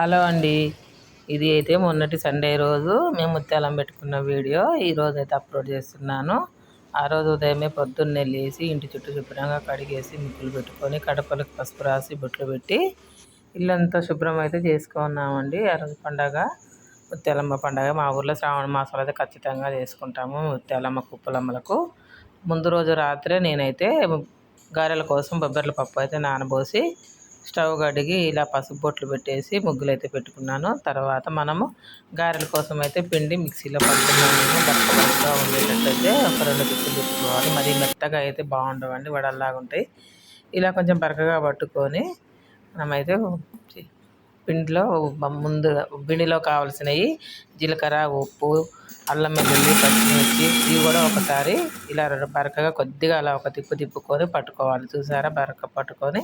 Hello అండి. ఇది అయితే మొన్నటి సండే రోజు మేము ముత్యాలం పెట్టుకున్న వీడియో ఈరోజు అయితే అప్లోడ్ చేస్తున్నాను. ఆ రోజు ఉదయమే పొద్దున్నే లేచి ఇంటి చుట్టూ శుభ్రంగా కడిగేసి ముగ్గులు పెట్టుకొని కడపలకు పసుపు రాసి బొట్లు పెట్టి ఇల్లంతా శుభ్రం అయితే చేసుకున్నామండి. ఆ రోజు పండగ ముత్యాలమ్మ పండగ. మా ఊర్లో శ్రావణ మాసాలు అయితే ఖచ్చితంగా చేసుకుంటాము ముత్యాలమ్మ కుప్పలమ్మలకు. ముందు రోజు రాత్రే నేనైతే గారెల కోసం బొబ్బర్ల పప్పు అయితే నానబోసి స్టవ్ కడిగి ఇలా పసుపు బొట్లు పెట్టేసి ముగ్గులు అయితే పెట్టుకున్నాను. తర్వాత మనము గారెల కోసం అయితే పిండి మిక్సీలో పట్టుకున్నాను. బరకగా ఉండేటట్టయితే ఒక 2 దిక్కులు పెట్టుకోవాలి. మరి మెత్తగా అయితే బాగుండవండి, వడల్లాగా ఉంటాయి. ఇలా కొంచెం బరకగా పట్టుకొని మనమైతే పిండిలో పిండిలో కావాల్సినవి జీలకర్ర, ఉప్పు, అల్లం వెల్లుల్లి, పచ్చిమిర్చి ఇవి కూడా ఒకసారి ఇలా బరకగా కొద్దిగా అలా ఒక తిప్పుకొని పట్టుకోవాలి. చూసారా, బరక పట్టుకొని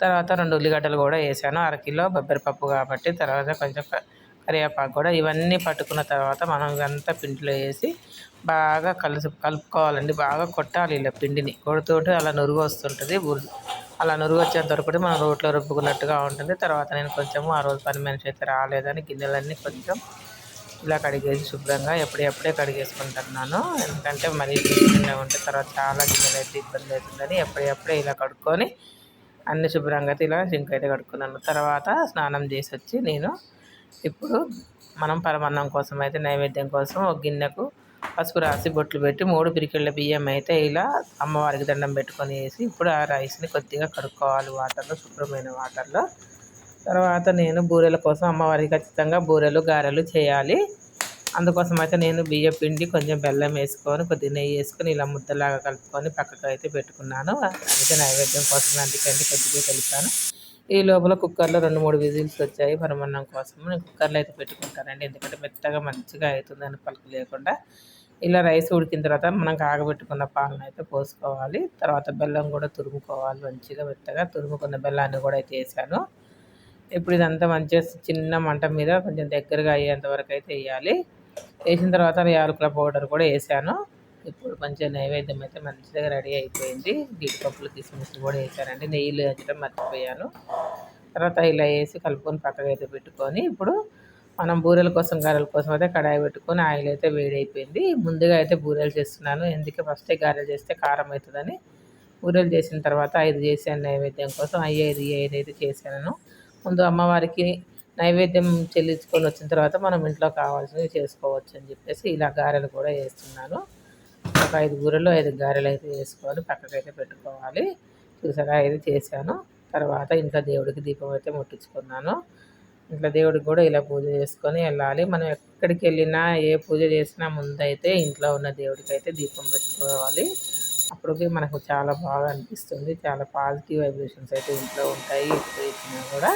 తర్వాత 2 ఉల్లిగడ్డలు కూడా వేసాను. అరకిలో బొబ్బరిపప్పు కాబట్టి తర్వాత కొంచెం కరివేపాకు కూడా ఇవన్నీ పట్టుకున్న తర్వాత మనం ఇదంతా పిండిలో వేసి బాగా కలుపుకోవాలండి. బాగా కొట్టాలి ఇలా పిండిని. కొడుతోటి అలా నురుగు వస్తుంటుంది. అలా నురుగు వచ్చేంత వరకు కూడా మనం రోట్లో రుబ్బుకున్నట్టుగా ఉంటుంది. తర్వాత నేను కొంచెము ఆ రోజు పని మనిషి అయితే రాలేదని గిన్నెలన్నీ కొంచెం ఇలా కడిగేసి శుభ్రంగా ఎప్పుడే కడిగేసుకుంటున్నాను. ఎందుకంటే మరీ గిన్నె ఉంటే తర్వాత చాలా గిన్నెలు అయితే ఇబ్బంది అవుతుందని ఎప్పుడే ఇలా కడుక్కొని అన్ని శుభ్రంగా అయితే ఇలా సింక్ అయితే కడుక్కున్నాను. తర్వాత స్నానం చేసి వచ్చి నేను ఇప్పుడు మనం పరమాన్నం కోసం అయితే నైవేద్యం కోసం ఒక గిన్నెకు పసుపు రాసి బొట్లు పెట్టి 3 పిరికిళ్ళ బియ్యం అయితే ఇలా అమ్మవారికి దండం పెట్టుకొని వేసి ఇప్పుడు ఆ రైస్ని కొద్దిగా కడుక్కోవాలి వాటర్లో, శుభ్రమైన వాటర్లో. తర్వాత నేను బూరెల కోసం అమ్మవారికి ఖచ్చితంగా బూరెలు గారెలు చేయాలి. అందుకోసం అయితే నేను బియ్యం పిండి కొంచెం బెల్లం వేసుకొని కొద్దిగా నెయ్యి వేసుకొని ఇలా ముద్దలాగా కలుపుకొని పక్కకు అయితే పెట్టుకున్నాను. అయితే నైవేద్యం కోసం అందుకంటే కొద్దిగా కలిపాను. ఈ లోపల కుక్కర్లో 2-3 విజిల్స్ వచ్చాయి పరమాన్నం కోసం. నేను కుక్కర్లో అయితే పెట్టుకుంటానండి, ఎందుకంటే మెత్తగా మంచిగా అవుతుందని పలుకు లేకుండా. ఇలా రైస్ ఉడికిన తర్వాత మనం కాగబెట్టుకున్న పాలను అయితే పోసుకోవాలి. తర్వాత బెల్లం కూడా తురుముకోవాలి. మంచిగా మెత్తగా తురుముకున్న బెల్లాన్ని కూడా అయితే వేసాను. ఇప్పుడు ఇదంతా మంచిగా చిన్న మంట మీద కొంచెం దగ్గరగా అయ్యేంత వరకు అయితే వేయాలి. వేసిన తర్వాత యాలకుల పౌడర్ కూడా వేసాను. ఇప్పుడు మంచిగా నైవేద్యం అయితే మంచిగా రెడీ అయిపోయింది. జీడిపప్పులు, కిస్మిస్ కూడా వేసానండి. నెయ్యిలో వేయడం మర్చిపోయాను. తర్వాత ఇలా వేసి కలుపుకొని పక్కగా అయితే పెట్టుకొని ఇప్పుడు మనం బూరెల కోసం గారెల కోసం అయితే కడాయి పెట్టుకొని ఆయిల్ అయితే వేడైపోయింది. ముందుగా అయితే బూరెలు చేస్తున్నాను. ఎందుకంటే ఫస్టే గారెలు చేస్తే కారం అవుతుందని బూరెలు చేసిన తర్వాత 5 చేశాను నైవేద్యం కోసం. 5 అయితే చేశాను. ముందు అమ్మవారికి నైవేద్యం చెల్లించుకొని వచ్చిన తర్వాత మనం ఇంట్లో కావాల్సినవి చేసుకోవచ్చు అని చెప్పేసి ఇలా గారెలు కూడా వేస్తున్నాను. ఒక 5 బూరెలు 5 గారెలు అయితే వేసుకొని పక్కకైతే పెట్టుకోవాలి. చూసారా, 5 చేశాను. తర్వాత ఇంట్లో దేవుడికి దీపం అయితే ముట్టించుకున్నాను. ఇంట్లో దేవుడికి కూడా ఇలా పూజ చేసుకొని వెళ్ళాలి. మనం ఎక్కడికి వెళ్ళినా ఏ పూజ చేసినా ముందైతే ఇంట్లో ఉన్న దేవుడికి అయితే దీపం పెట్టుకోవాలి. అప్పటికి మనకు చాలా బాగా అనిపిస్తుంది. చాలా పాజిటివ్ వైబ్రేషన్స్ అయితే ఇంట్లో ఉంటాయి ఎప్పుడు ఇచ్చినా కూడా.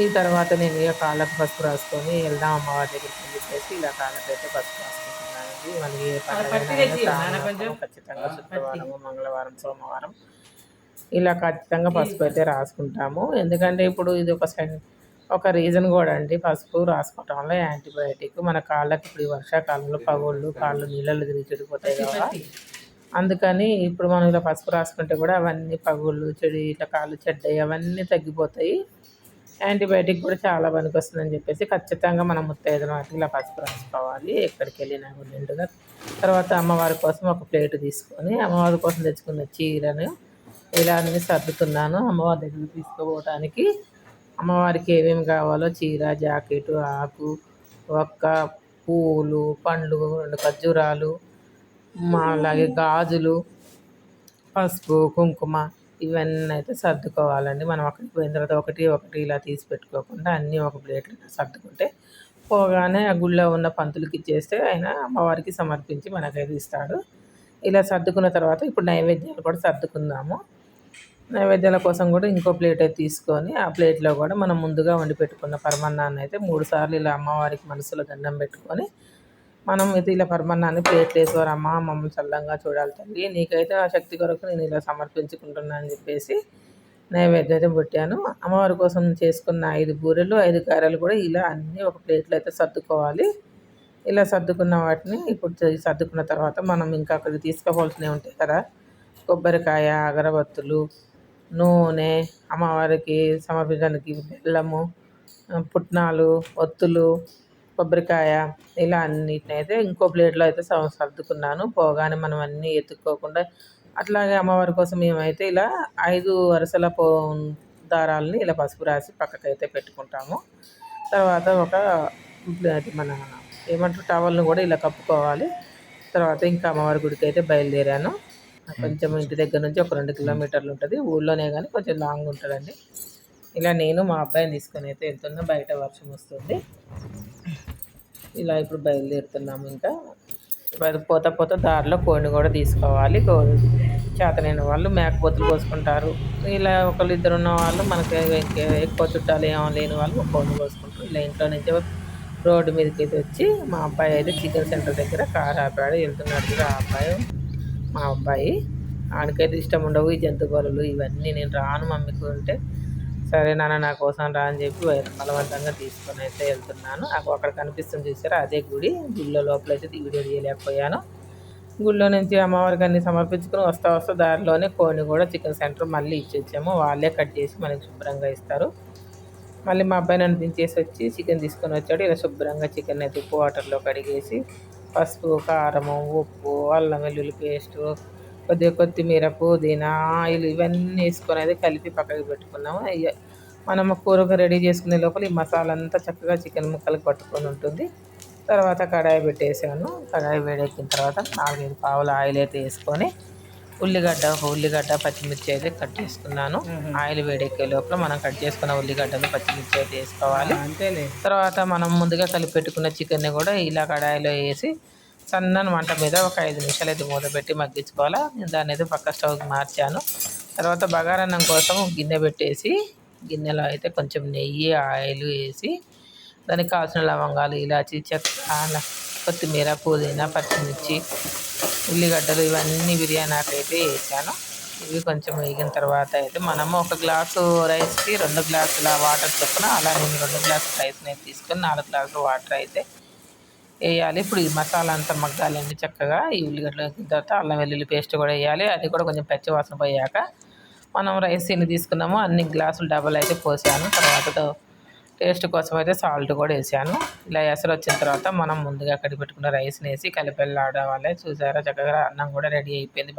ఈ తర్వాత నేను ఇక కాళ్ళకు పసుపు రాసుకొని వెళ్దాం అమ్మవారి దగ్గరికి అని చెప్పేసి ఇలా కాళ్ళకు అయితే పసుపు రాసుకుంటున్నానండి. మనకి ఏ పండుగ ఖచ్చితంగా శుక్రవారం, మంగళవారం, సోమవారం ఇలా ఖచ్చితంగా పసుపు అయితే రాసుకుంటాము. ఎందుకంటే ఇప్పుడు ఇది ఒక రీజన్ కూడా అండి. పసుపు రాసుకోవటం వల్ల యాంటీబయాటిక్. మన కాళ్ళకి ఇప్పుడు వర్షాకాలంలో పగుళ్ళు, కాళ్ళు నీళ్ళలో తిరిగి చెడిపోతాయి కదా. అందుకని ఇప్పుడు మనం ఇలా పసుపు రాసుకుంటే కూడా అవన్నీ పగుళ్ళు, ఇట్లా కాళ్ళు చెడ్డయి అవన్నీ తగ్గిపోతాయి. యాంటీబయాటిక్ కూడా చాలా పనికి వస్తుందని చెప్పేసి ఖచ్చితంగా మనం ముత్తైదున వాటికి ఇలా పసుపు రాసుకోవాలి ఎక్కడికి వెళ్ళినా నిండుగా. తర్వాత అమ్మవారి కోసం ఒక ప్లేట్ తీసుకొని అమ్మవారి కోసం తెచ్చుకున్న చీరను ఇలా అన్నీ సర్దుతున్నాను అమ్మవారి దగ్గరికి తీసుకుపోవటానికి. అమ్మవారికి ఏమేమి కావాలో చీర, జాకెట్, ఆకు, ఒక్క, పూలు, పండ్లు, 2 ఖర్జూరాలు, అలాగే గాజులు, పసుపు, కుంకుమ ఇవన్నీ అయితే సర్దుకోవాలండి. మనం అక్కడికి పోయిన తర్వాత ఒకటి ఇలా తీసి పెట్టుకోకుండా అన్నీ ఒక ప్లేట్లో సర్దుకుంటే పోగానే ఆ గుళ్ళో ఉన్న పంతులకి ఇచ్చేస్తే ఆయన అమ్మవారికి సమర్పించి మనకైతే ఇస్తాడు. ఇలా సర్దుకున్న తర్వాత ఇప్పుడు నైవేద్యాలు కూడా సర్దుకుందాము. నైవేద్యాల కోసం కూడా ఇంకో ప్లేట్ అయితే తీసుకొని ఆ ప్లేట్లో కూడా మనం ముందుగా వండి పెట్టుకున్న పరమాన్నాన్ని అయితే 3 సార్లు ఇలా అమ్మవారికి మనసులో దండం పెట్టుకొని మనం అయితే ఇలా పరమాన్నాన్ని ప్లేట్లు వేసేవారు. అమ్మ మమ్మల్ని చల్లంగా చూడాలి తల్లి, నీకైతే ఆ శక్తి కొరకు నేను ఇలా సమర్పించుకుంటున్నా అని చెప్పేసి నైవేద్యం పెట్టాను. అమ్మవారి కోసం చేసుకున్న 5 బూరెలు 5 గారెలు కూడా ఇలా అన్నీ ఒక ప్లేట్లో అయితే సర్దుకోవాలి. ఇలా సర్దుకున్న వాటిని ఇప్పుడు సర్దుకున్న తర్వాత మనం ఇంకా అక్కడికి తీసుకోవాల్సినవి ఉంటాయి కదా. కొబ్బరికాయ, అగరబత్తులు, నూనె, అమ్మవారికి సమర్పించడానికి బెల్లము, పుట్నాలు, ఒత్తులు, కొబ్బరికాయ ఇలా అన్నిటిని అయితే ఇంకో ప్లేట్లో అయితే సర్దుకున్నాను. పోగానే మనం అన్నీ ఎత్తుక్కోకుండా. అట్లాగే అమ్మవారి కోసం మేమైతే ఇలా 5 వరుసల దారాలని ఇలా పసుపు రాసి పక్కకైతే పెట్టుకుంటాము. తర్వాత ఒక అది మన ఏమంటారు టవల్ను కూడా ఇలా కప్పుకోవాలి. తర్వాత ఇంకా అమ్మవారి గుడికి అయితే బయలుదేరాను. కొంచెం ఇంటి దగ్గర నుంచి ఒక 2 కిలోమీటర్లు ఉంటుంది. ఊళ్ళోనే కానీ కొంచెం లాంగ్ ఉంటుందండి. ఇలా నేను మా అబ్బాయిని తీసుకొని అయితే వెళ్తున్నా. బయట వర్షం వస్తుంది. ఇలా ఇప్పుడు బయలుదేరుతున్నాము. ఇంకా పోతా దారిలో కోడిని కూడా తీసుకోవాలి. చేతనైన వాళ్ళు మేకపోతులు కోసుకుంటారు. ఇలా ఒకళ్ళు ఇద్దరు ఉన్న వాళ్ళు మనకి ఎక్కువ చుట్టాలు ఏమో లేని వాళ్ళు కోడిని కోసుకుంటారు. ఇలా ఇంట్లో నుంచి రోడ్డు మీదకి అయితే వచ్చి మా అబ్బాయి అయితే చికెన్ సెంటర్ దగ్గర కారు ఆపాడు. వెళ్తున్నాడు కదా ఆ అబ్బాయి, మా అబ్బాయి. ఆడికైతే ఇష్టం ఉండవు ఈ జంతు బలులు ఇవన్నీ. నేను రాను మమ్మీకి ఉంటే, సరే నాన్న నా కోసం రా అని చెప్పి బలవంతంగా తీసుకొని అయితే వెళ్తున్నాను. నాకు అక్కడ కనిపిస్తుంది చూసారా, అదే గుడి. గుడిలో లోపలైతే వీడియో తీయలేకపోయాను. గుడిలో నుంచి అమ్మవారికి అన్ని సమర్పించుకొని వస్తా దారిలోనే కోడిని కూడా చికెన్ సెంటర్ మళ్ళీ ఇచ్చేసాము. వాళ్ళే కట్ చేసి మనకి శుభ్రంగా ఇస్తారు. మళ్ళీ మా అబ్బాయి నన్ను దించేసి వచ్చి చికెన్ తీసుకొని వచ్చాడు. ఇలా శుభ్రంగా చికెన్ అయితే ఉప్పు వాటర్లో కడిగేసి పసుపు, కారము, ఉప్పు, అల్లం వెల్లుల్లి పేస్టు, కొద్దిగా కొత్తిమీర, పుదీనా, ఆయిల్ ఇవన్నీ వేసుకొని అయితే కలిపి పక్కకి పెట్టుకున్నాము. మనం కూరగా రెడీ చేసుకునే లోపల ఈ మసాలా అంతా చక్కగా చికెన్ ముక్కలకు పట్టుకొని ఉంటుంది. తర్వాత కడాయి పెట్టేసాను. కడాయి వేడెక్కిన తర్వాత 4-5 పావుల ఆయిల్ అయితే వేసుకొని ఉల్లిగడ్డ, పచ్చిమిర్చి అయితే కట్ చేసుకున్నాను. ఆయిల్ వేడెక్కే లోపల మనం కట్ చేసుకున్న ఉల్లిగడ్డలు, పచ్చిమిర్చి అయితే వేసుకోవాలి. అంతేలే. తర్వాత మనం ముందుగా కలిపి పెట్టుకున్న చికెన్ని కూడా ఇలా కడాయిలో వేసి సన్నని మంట మీద ఒక 5 నిమిషాలు అయితే మూత పెట్టి మగ్గించుకోవాలి. నేను దాన్ని అయితే పక్క స్టవ్కి మార్చాను. తర్వాత బగారన్నం కోసం గిన్నె పెట్టేసి గిన్నెలో అయితే కొంచెం నెయ్యి, ఆయిల్ వేసి దానికి కావాల్సిన లవంగాలు, ఇలాచి, చెక్క, కొత్తిమీర, పుదీనా, పచ్చిమిర్చి, ఉల్లిగడ్డలు ఇవన్నీ బిర్యానీ అయితే వేసాను. ఇవి కొంచెం వేగిన తర్వాత అయితే మనము 1 గ్లాసు రైస్కి 2 గ్లాసుల వాటర్ చొప్పున, అలా నేను 2 గ్లాసుల రైస్ని అయితే తీసుకొని 4 గ్లాసుల వాటర్ అయితే వేయాలి. ఇప్పుడు ఈ మసాలా అంతా మగ్గాలండి చక్కగా. ఈ ఉల్లిగడ్డలు వేసిన తర్వాత అల్లం వెల్లుల్లి పేస్ట్ కూడా వేయాలి. అది కూడా కొంచెం పచ్చి వాసన పోయాక మనం రైస్ ఎన్ని తీసుకున్నామో అన్ని గ్లాసులు డబల్ అయితే పోసాను. తర్వాత టేస్ట్ కోసం అయితే సాల్ట్ కూడా వేసాను. ఇలా ఎసరు వచ్చిన తర్వాత మనం ముందుగా కడిగి పెట్టుకున్న రైస్ని వేసి కలిపెల్లాడవాలి. చూసారా చక్కగా అన్నం కూడా రెడీ అయిపోయింది.